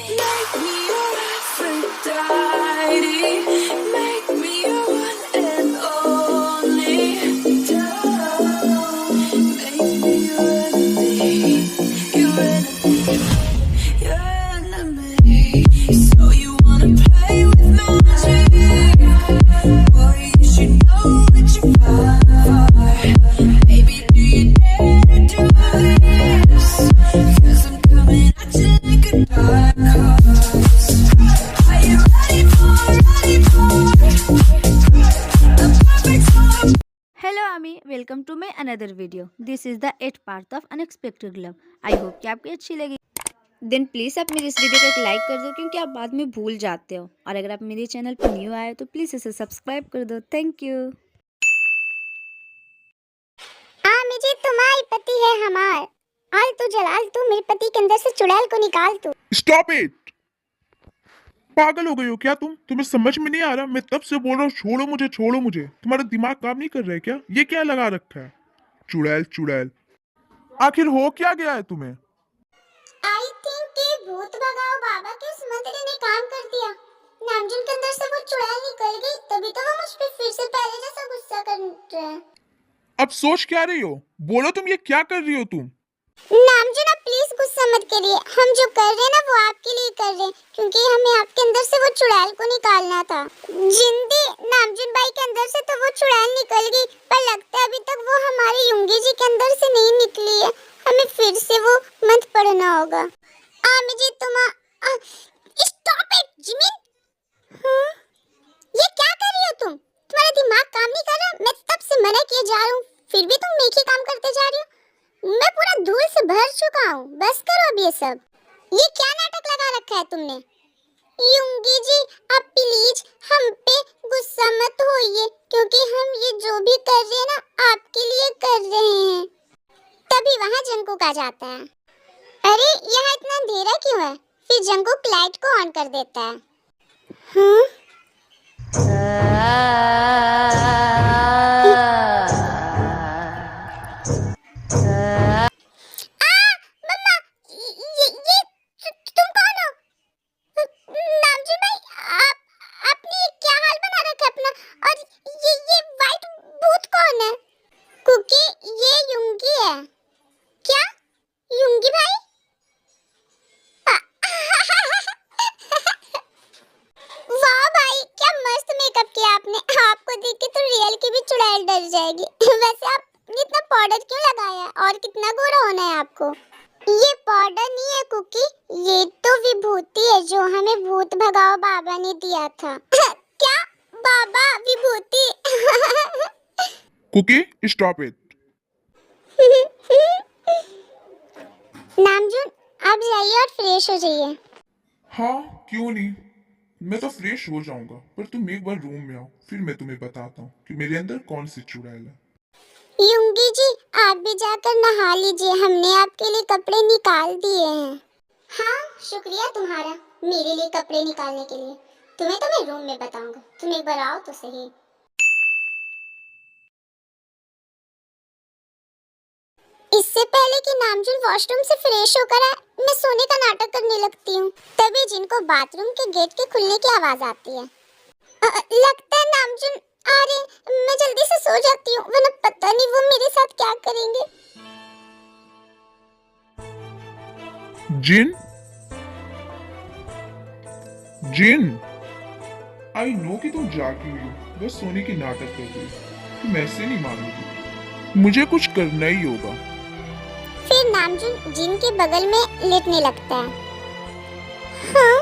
Make me your Aphrodite. Make me your one and only. Don't make me your enemy. Your enemy. Your enemy. So you wanna play with magic? Boy, you should know what you're for. Baby, do you dare to do this? 'Cause I'm coming at you like a dark horse. Are you ready for the perfect storm? Hello army, welcome to my another video. This is the 8th part of unexpected love. I hope कि आपको अच्छी लगी। Then please आप मेरी इस video को एक like कर दो, क्योंकि आप बाद में भूल जाते हो। और अगर आप मेरे चैनल पर न्यू आए तो प्लीज़ इसे सब्सक्राइब कर दो। Thank you. जी तुम्हारी पति है हमार। आल तू जलाल तू मेरे पति के अंदर से चुड़ैल को निकाल तू। Stop it. पागल हो गई हो क्या तुम? तुम्हें समझ में नहीं आ रहा? मैं तब से बोल रहा हूँ छोड़ो मुझे, छोड़ो मुझे। तुम्हारा दिमाग काम नहीं कर रहा है क्या? ये क्या लगा रखा है? चुड़ैल चुड़ैल, आखिर हो क्या गया है तुम्हें? आई थिंक कि भूत भगाओ बाबा के उस मंत्री ने काम कर दिया। नामजुन के अंदर से वो चुड़ैल निकल गई, तभी तो वो मुझ पे फिर से पहले जैसा गुस्सा कर रहे हैं। अब सोच क्या रही हो? बोलो तुम ये क्या कर रही हो तुम? नामजुन आप प्लीज गुस्सा मत करिए। हम जो कर रहे हैं ना वो आपके लिए कर रहे हैं, क्योंकि हमें आपके अंदर से वो चुड़ैल को निकालना था। जिंदी नामजुन भाई के अंदर से तो वो चुड़ैल निकल गई, पर लगता है अभी तक वो हमारे युंगी जी के अंदर से नहीं निकली है। हमें फिर से वो मंत्र पढ़ना होगा। आमी जी तुम स्टॉप इट जिमिन। ये क्या कर रही हो तुम? तुम्हारा दिमाग काम नहीं कर रहा? मैं तब से मना किए जा रहा हूँ, फिर भी तुम एक ही काम करते जा रही हो। मैं पूरा धूल से भर चुका हूँ, बस करो अब ये सब। ये क्या नाटक लगा रखा है तुमने? युंगी जी आप प्लीज हम पे गुस्सा मत होइए, क्योंकि हम ये जो भी कर रहे हैं ना आपके लिए कर रहे हैं। तभी वहाँ जंकुक आ जाता है। अरे यहाँ इतना अंधेरा क्यों है? फिर जंकुक लाइट को ऑन कर देता है। तुम कौन हो? नामजुन भाई आपने ये क्या हाल बना रखा है अपना? और ये वाइट भूत कौन है? कुकी ये युंगी है। क्या युंगी भाई? वाह भाई क्या मस्त मेकअप किया आपने। आपको देख के तो रियल की भी चुड़ैल डर जाएगी। वैसे आपने इतना पाउडर क्यों लगाया है और कितना गोरा होना है आपको? ये पाउडर नहीं है कुकी, ये तो विभूति है जो हमें भूत भगाओ बाबा ने दिया था। क्या बाबा Vibhuti? Kookie stop it. Namjoon आप जाइए और फ्रेश हो जाइए। हाँ क्यों नहीं, मैं तो फ्रेश हो जाऊंगा, पर तुम एक बार रूम में आओ, फिर मैं तुम्हें बताता हूँ कि मेरे अंदर कौन सी चुड़ैल है। युंगी जी आप भी जाकर नहा लीजिए, हमने आपके लिए कपड़े निकाल दिए हैं। हाँ शुक्रिया तुम्हारा मेरे लिए कपड़े निकालने के लिए। तुम्हें तो मैं रूम में बताऊंगा, तुम एक बार आओ तो सही। इससे पहले कि नामजुन वॉशरूम से फ्रेश होकर आए, मैं सोने का नाटक करने लगती हूँ। तभी जिनको बाथरूम के गेट के खुलने की आवाज आती है। लगता है नामजुन आ रहे। मैं जल्दी से सो जाती हूँ, वरना पता नहीं वो मेरे साथ क्या करेंगे। जिन जिन, आई नो कि तुम जागी हुई हो, बस सोने की नाटक कर रही हो। तुम ऐसे नहीं मानोगी, मुझे कुछ करना ही होगा। फिर नामजुन जिन के बगल में लेटने लगता है। हाँ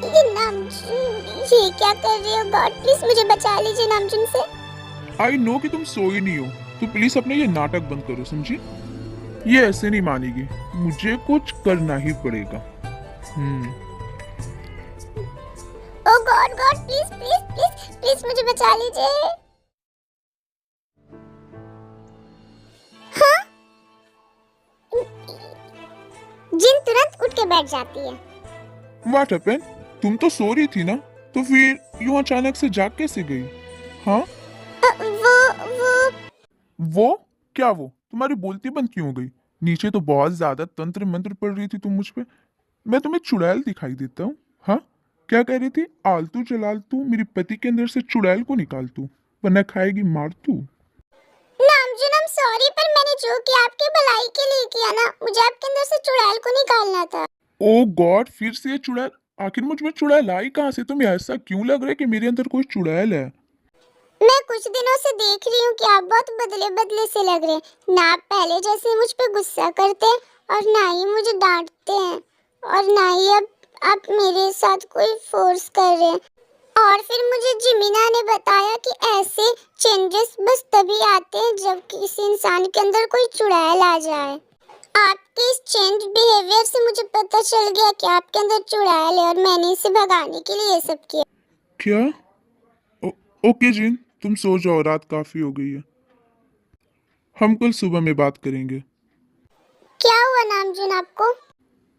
ये नामजुन ये क्या कर रहे हो? गॉड प्लीज मुझे बचा लीजिए नामजुन से। आई नो कि तुम सोई नहीं हो, तो प्लीज अपने ये नाटक बंद करो, समझी? ये ऐसे नहीं मानेगी, मुझे कुछ करना ही पड़ेगा। Oh god god please please please please मुझे बचा लीजिए। हाँ जिन तुरंत उठ के बैठ जाती है। What happened? तुम तो सो रही थी ना, तो फिर यूं अचानक से जाग कैसे गई? हाँ वो क्या? वो तुम्हारी बोलती बंद क्यों हो गई? नीचे तो बहुत ज्यादा तंत्र मंत्र पढ़ रही थी तुम मुझ पे। मैं तुम्हें चुड़ैल दिखाई देता हूँ? हाँ, क्या कह रही थी? आलतू चलालतू, मेरे पति के अंदर से चुड़ैल को निकाल तू, वरना खाएगी मार तू। नामजुन, I'm सॉरी, पर मैंने जो किया आपकी भलाई के लिए किया ना। मुझे आपके अंदर से चुड़ैल को निकालना था। ओ गॉड, फिर से ये चुड़ैल! आखिर मुझ में चुड़ैल आई कहाँ से? तुम्हें ऐसा क्यों लग रहा है कि मेरे अंदर कोई चुड़ैल है? मैं कुछ दिनों से देख रही हूँ कि आप बहुत बदले बदले से लग रहे हैं। ना आप पहले जैसे मुझ पे गुस्सा करते हैं और ना ही मुझे डांटते हैं, और ना ही अब आप मेरे साथ कोई फोर्स कर रहे हैं। और फिर मुझे जिमीना ने बताया कि ऐसे चेंजेस बस तभी आते हैं जब किसी इंसान के अंदर कोई चुड़ैल आ जाए। आपके इस चेंज बिहेवियर से मुझे पता चल गया कि आपके अंदर चुड़ैल है, और मैंने इसे भगाने के लिए ये सब किया। क्या? ओके जिन, तुम सो जाओ, रात काफी हो गई है। हम कल सुबह में बात करेंगे। क्या हुआ नामजुन आपको?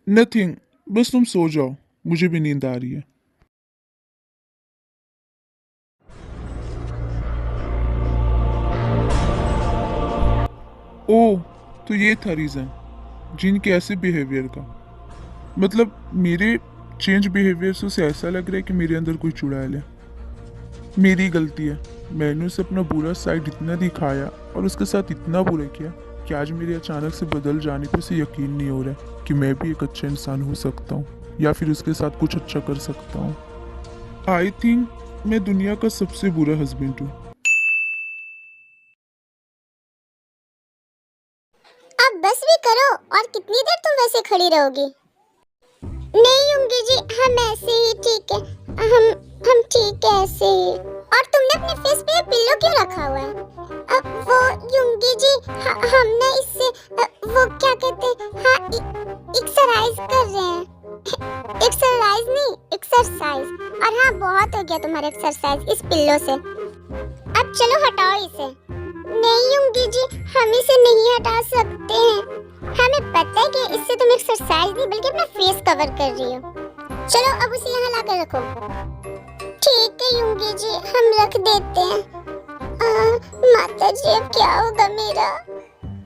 नथिंग, बस तुम सो जाओ, मुझे भी नींद आ रही है। ओह, तो ये था रीज़न जिन के ऐसे बिहेवियर का। मतलब मेरे चेंज बिहेवियर से उसे ऐसा लग रहा है कि मेरे अंदर कोई चुड़ैल है। मेरी गलती है, मैंने उसे अपना बुरा साइड इतना दिखाया और उसके साथ इतना बुरा किया कि आज मेरे अचानक से बदल जाने पर उसे यकीन नहीं हो रहा है कि मैं भी एक अच्छा इंसान हो सकता हूँ या फिर उसके साथ कुछ अच्छा कर सकता हूँ। आई थिंक मैं दुनिया का सबसे बुरा हस्बैंड हूँ। अब बस भी करो, और कितनी देर तुम वैसे खड़ी रहोगी? नहीं युंगी जी, हम ऐसे ही ठीक है। हम ठीक है ऐसे ही। और तुमने अपने फेस पे ये पिल्लो क्यों रखा हुआ है? अब वो युंगी जी, हमने इससे वो क्या कहते हैं, हाँ, एक्सरसाइज कर रहे हैं। एक्सरसाइज नहीं, एक्सरसाइज। और हाँ, बहुत हो गया तुम्हारा एक्सरसाइज इस पिल्लो से। अब चलो हटाओ इसे। नहीं युंगी जी, हम इसे नहीं हटा सकते हैं। हमें पता है कि इससे तुम एक्सरसाइज नहीं बल्कि अपना फेस कवर कर रही हो। चलो अब उसे यहाँ लाकर रखो। ठीक है युंगी जी, हम रख देते हैं। माता जी, अब क्या होगा मेरा?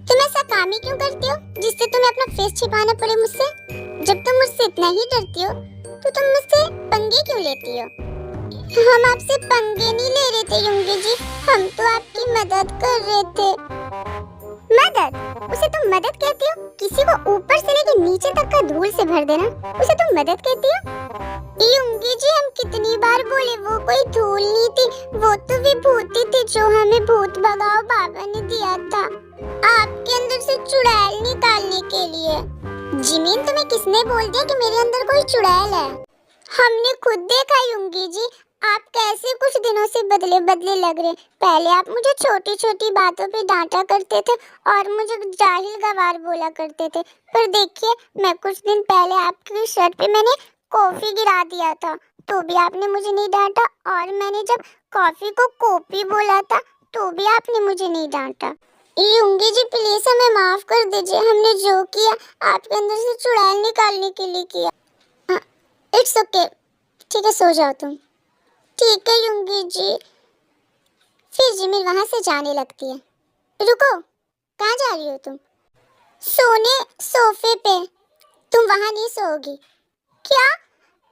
तुम ऐसा काम ही क्यों करती हो जिससे तुम्हें अपना फेस छिपाना पड़े मुझसे? जब तुम मुझसे इतना ही डरती हो तो तुम मुझसे पंगे क्यों लेती हो? हम आपसे पंगे नहीं ले रहे थे युंगी जी, हम तो आपकी मदद कर रहे थे। मदद? उसे तुम मदद कहती हो? किसी को ऊपर से लेकर नीचे तक का धूल से भर देना, उसे तुम मदद कहती हो? युंगी जी, हम कितनी बार बोले, वो कोई धूल नहीं थी, वो तो विभूति थी जो हमें भूत भगाओ बाबा ने दिया था आपके अंदर से चुड़ैल निकालने के लिए। जिमीन, तुम्हें किसने बोल दिया कि मेरे अंदर कोई चुड़ैल है? हमने खुद देखा युंगी जी, आप कैसे कुछ दिनों से बदले बदले लग रहे। पहले आप मुझे छोटी छोटी बातों पे डांटा करते थे और मुझे जाहिल गवार बोला करते थे, पर देखिए, मैं कुछ दिन पहले आपकी शर्ट पे मैंने कॉफी गिरा दिया था तो भी आपने मुझे नहीं डांटा, और मैंने जब कॉफी को कॉपी बोला था तो भी आपने मुझे नहीं डांटा। युंगी जी, प्लीज हमें माफ कर दीजिए, हमने जो किया आपके अंदर से चुड़ैल निकालने के लिए किया। इट्स ओके, ठीक है, सो जाओ तुम। ठीक है युंगी जी। फिर जिमिन वहां से जाने लगती है। रुको, कहाँ जा रही हो तुम? सोने, सोफे पे। तुम वहां नहीं सोओगी। क्या?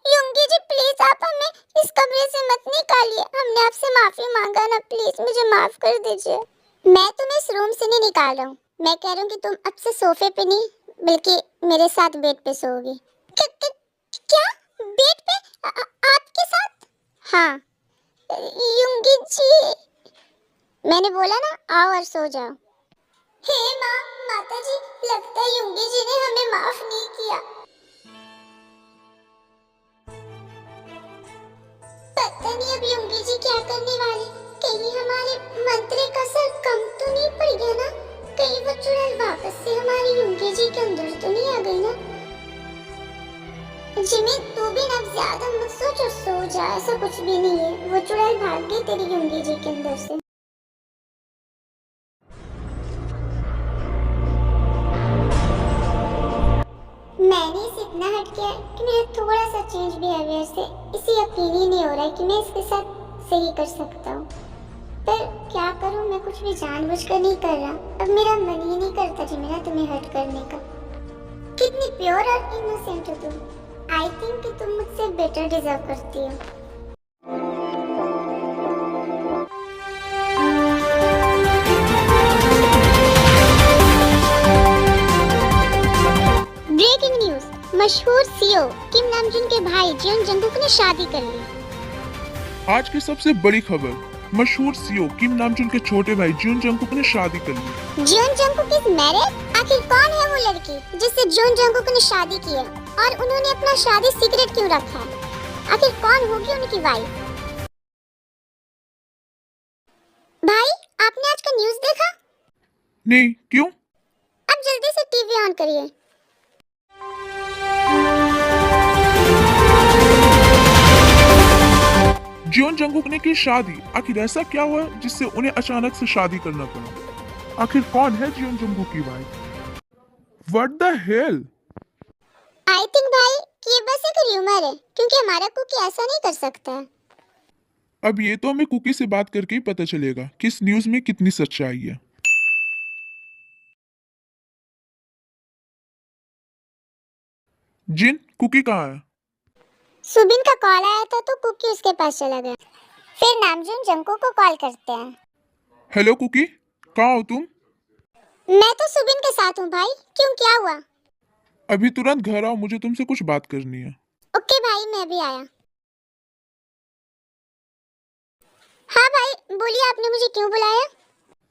युंगी जी, प्लीज आप हमें इस कमरे से मत निकालिए, हमने आपसे माफी मांगा ना, प्लीज मुझे माफ कर दीजिए। मैं तुम्हें इस रूम से नहीं निकाल रहा हूँ, मैं कह रहा हूँ कि तुम अब से सोफे पे नहीं बल्कि मेरे साथ बेड पे सोओगी। क्या? बेड पे? आपके साथ? हाँ युंगी जी, मैंने बोला ना, आओ और सो जाओ। हे माँ, माता जी, लगता है युंगी जी ने हमें माफ नहीं किया। पता नहीं अब युंगी जी क्या करने वाली। कहीं हमारे मंत्र का असर कम तो नहीं पड़ गया ना? कहीं वो चुड़ैल वापस से हमारी युंगी जी के अंदर तो नहीं आ गई ना? जिमिन, तू भी ना ज्यादा मत सोच और सो जा, ऐसा कुछ भी नहीं है, वो चुड़ैल भाग गई तेरी युंगी जी के अंदर से। मैंने इसे इतना हट किया कि मेरा थोड़ा सा चेंज बिहेवियर से इसे यकीन ही नहीं हो रहा है कि मैं इसके साथ सही कर सकता हूँ, पर क्या करूँ, मैं कुछ भी जानबूझकर नहीं कर रहा। अब मेरा मन ही नहीं करता जिमिना तुम्हें हर्ट करने का। कितनी प्योर और इनोसेंट हो तुम। आई थिंक कि तुम मुझसे बेटर डिजर्व करती हो। ब्रेकिंग न्यूज, मशहूर सीईओ किम नामजून के भाई जियोन जंगकुक ने शादी कर ली। आज की सबसे बड़ी खबर, मशहूर सीईओ किम नामजून के छोटे भाई जियोन जंगकुक ने शादी कर ली। Jeon Jungkook is married? आखिर कौन है वो लड़की जिससे जियोन जंगकुक ने शादी की है और उन्होंने अपना शादी सीक्रेट क्यों रखा है? आखिर कौन होगी उनकी वाइफ? भाई, आपने आज का न्यूज़ देखा? नहीं, क्यों? अब जल्दी से टीवी ऑन करिए। जियोन जंगकुक ने की शादी। आखिर ऐसा क्या हुआ जिससे उन्हें अचानक से शादी करना पड़ा? आखिर कौन है जियोन जंगकुक की wife? What the hello? I think भाई कि ये बस एक र्यूमर है, क्योंकि हमारा कुकी ऐसा नहीं कर सकता है। अब ये तो हमें कुकी से बात करके ही पता चलेगा कि इस न्यूज में कितनी सच्चाई है। जिन, कुकी कहाँ है? सुबिन का कॉल आया था तो कुकी उसके पास चला गया। फिर नामजून जंगकुक को कॉल करते हैं। हेलो कुकी, कहाँ हो तुम? मैं तो सुबिन के साथ हूँ भाई, क्यों, क्या हुआ? अभी तुरंत घर आओ, मुझे तुमसे कुछ बात करनी है। ओके भाई, मैं भी आया। हाँ भाई बोलिए, आपने मुझे क्यों बुलाया?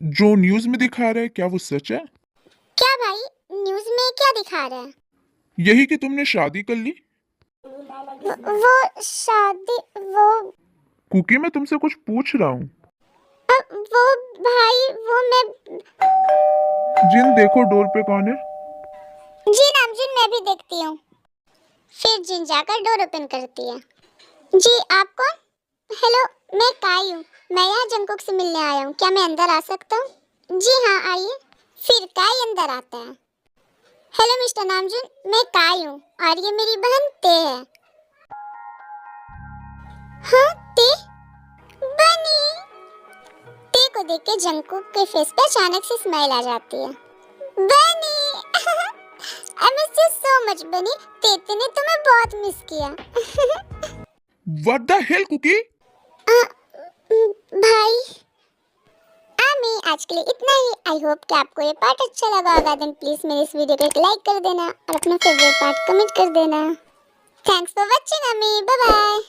जो न्यूज में दिखा रहा है क्या वो सच है? क्या भाई, न्यूज़ में क्या दिखा रहा है? यही कि तुमने शादी कर ली। वो शादी, वो कुकी, मैं तुमसे कुछ पूछ रहा हूँ। वो भाई, वो मैं। जिन, देखो डोर पे कौन है। जी नामजून, मैं भी देखती हूँ। फिर जिन जाकर डोर ओपन करती है। जी, आप कौन? हेलो, मैं काई हूँ। मैं यहाँ जंगकुक से मिलने आया हूँ, क्या मैं अंदर आ सकता हूँ? जी हाँ, आइए। फिर काई अंदर आता है। हेलो मिस्टर नामजून, मैं काई हूँ और ये मेरी बहन ते है। हाँ, ते? बनी। ते को देख के जंगकुक के फेस पे अचानक से स्माइल आ जाती है। Bunny I miss you so much Bunny, ते ने तुम्हें बहुत मिस किया। What the hell cookie? भाई, आमी आज के लिए इतना ही। आई होप कि आपको ये पार्ट अच्छा लगा होगा। देन प्लीज मेरे इस वीडियो को एक लाइक कर देना और अपना फेवरेट पार्ट कमेंट कर देना। थैंक्स फॉर वॉचिंग आमी, बाय बाय।